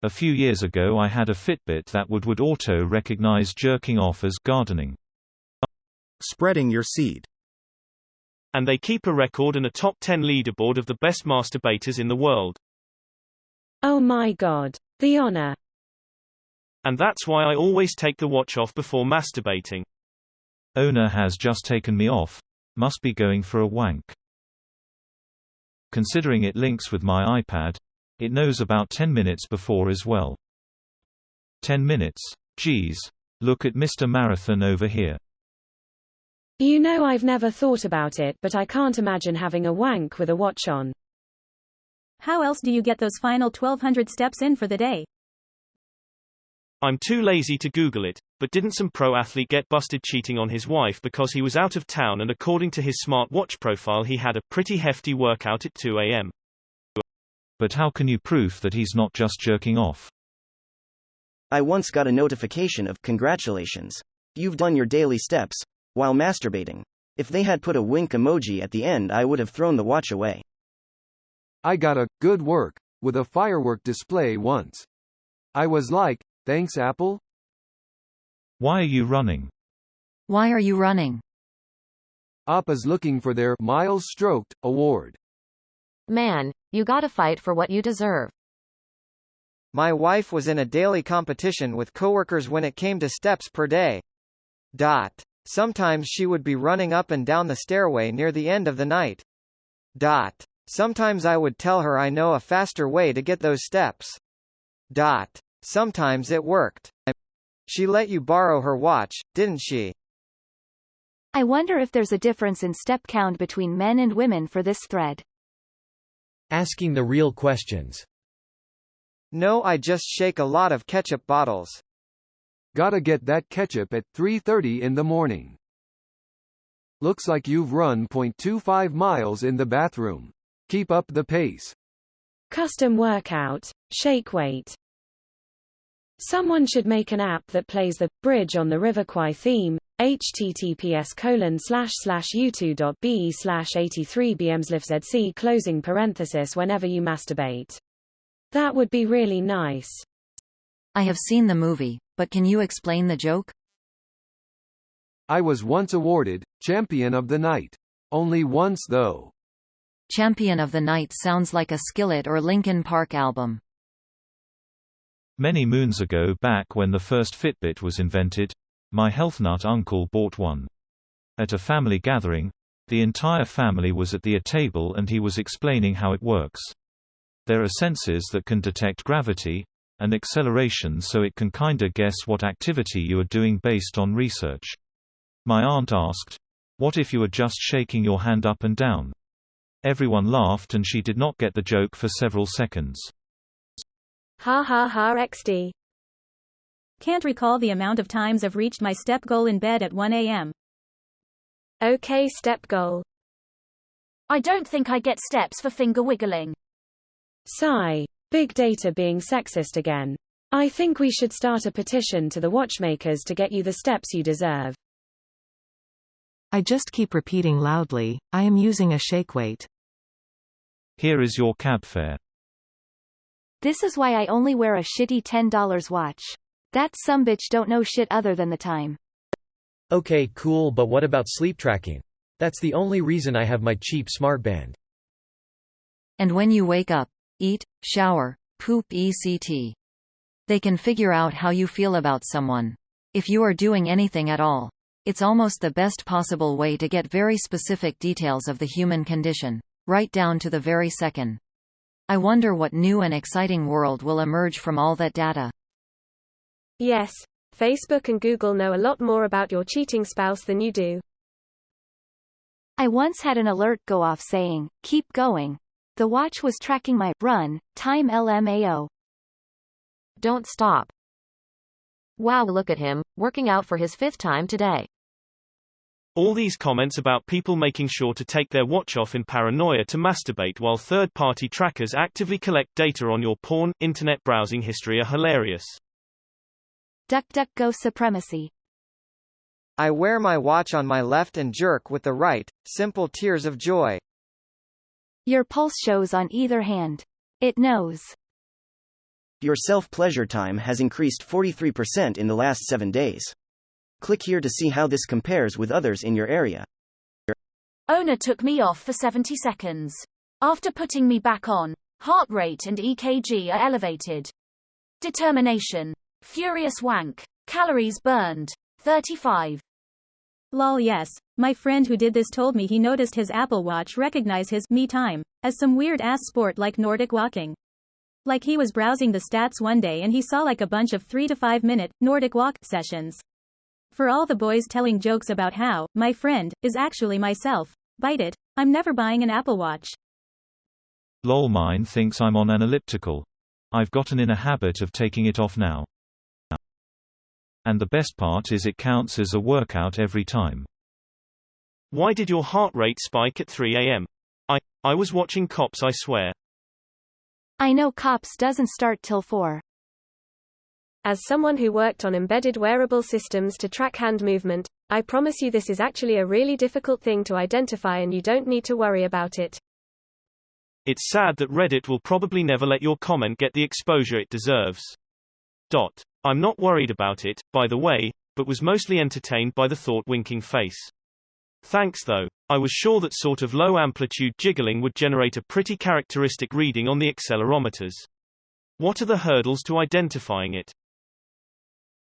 A few years ago I had a Fitbit that would auto-recognize jerking off as gardening. Spreading your seed. And they keep a record and a top 10 leaderboard of the best masturbators in the world. Oh my God. The honor. And that's why I always take the watch off before masturbating. Owner has just taken me off. Must be going for a wank. Considering it links with my iPad, it knows about 10 minutes before as well. 10 minutes? Geez. Look at Mr. Marathon over here. You know, I've never thought about it, but I can't imagine having a wank with a watch on. How else do you get those final 1,200 steps in for the day? I'm too lazy to Google it, but didn't some pro athlete get busted cheating on his wife because he was out of town, and according to his smart watch profile he had a pretty hefty workout at 2 a.m. But how can you prove that he's not just jerking off? I once got a notification of "Congratulations. You've done your daily steps," while masturbating. If they had put a wink emoji at the end, I would have thrown the watch away. I got a "good work" with a firework display once. I was like, thanks Apple? Why are you running? Why are you running? Appa's looking for their Miles Stroked award. Man, you gotta fight for what you deserve. My wife was in a daily competition with coworkers when it came to steps per day. Sometimes she would be running up and down the stairway near the end of the night. Sometimes I would tell her I know a faster way to get those steps. Sometimes it worked. She let you borrow her watch, didn't she? I wonder if there's a difference in step count between men and women for this thread. Asking the real questions. No, I just shake a lot of ketchup bottles. Gotta get that ketchup at 3:30 in the morning. Looks like you've run 0.25 miles in the bathroom. Keep up the pace. Custom workout, shake weight. Someone should make an app that plays the Bridge on the River Kwai theme, https://u2.be/83bmslifzc whenever you masturbate. That would be really nice. I have seen the movie, but can you explain the joke? I was once awarded Champion of the Night. Only once though. Champion of the Night sounds like a Skillet or Linkin Park album. Many moons ago, back when the first Fitbit was invented, my health nut uncle bought one. At a family gathering, the entire family was at the table and he was explaining how it works. There are sensors that can detect gravity and acceleration, so it can kinda guess what activity you are doing based on research. My aunt asked, "What if you were just shaking your hand up and down?" Everyone laughed and she did not get the joke for several seconds. Ha ha ha XD. Can't recall the amount of times I've reached my step goal in bed at 1 a.m. Okay, step goal. I don't think I get steps for finger wiggling. Sigh. Big data being sexist again. I think we should start a petition to the watchmakers to get you the steps you deserve. I just keep repeating loudly, I am using a shake weight. Here is your cab fare. This is why I only wear a shitty $10 watch. That sumbitch don't know shit other than the time. Okay, cool, but what about sleep tracking? That's the only reason I have my cheap smartband. And when you wake up, eat, shower, poop etc. They can figure out how you feel about someone. If you are doing anything at all. It's almost the best possible way to get very specific details of the human condition, right down to the very second. I wonder what new and exciting world will emerge from all that data. Yes, Facebook and Google know a lot more about your cheating spouse than you do. I once had an alert go off saying, "Keep going." The watch was tracking my run time LMAO. Don't stop. Wow, look at him, working out for his 5th time today. All these comments about people making sure to take their watch off in paranoia to masturbate while third-party trackers actively collect data on your porn, internet browsing history are hilarious. DuckDuckGo supremacy. I wear my watch on my left and jerk with the right, simple tears of joy. Your pulse shows on either hand. It knows. Your self-pleasure time has increased 43% in the last 7 days. Click here to see how this compares with others in your area. Owner took me off for 70 seconds. After putting me back on, heart rate and EKG are elevated. Determination. Furious wank. Calories burned. 35. Lol, yes. My friend who did this told me he noticed his Apple Watch recognize his me time as some weird ass sport like Nordic walking. Like he was browsing the stats one day and he saw like a bunch of 3 to 5 minute Nordic walk sessions. For all the boys telling jokes about how my friend is actually myself, bite it. I'm never buying an Apple Watch. Lol, mine thinks I'm on an elliptical. I've gotten in a habit of taking it off now. And the best part is it counts as a workout every time. Why did your heart rate spike at 3 a.m.? I was watching Cops, I swear. I know Cops doesn't start till 4. As someone who worked on embedded wearable systems to track hand movement, I promise you this is actually a really difficult thing to identify and you don't need to worry about it. It's sad that Reddit will probably never let your comment get the exposure it deserves. I'm not worried about it, by the way, but was mostly entertained by the thought-winking face. Thanks though. I was sure that sort of low-amplitude jiggling would generate a pretty characteristic reading on the accelerometers. What are the hurdles to identifying it?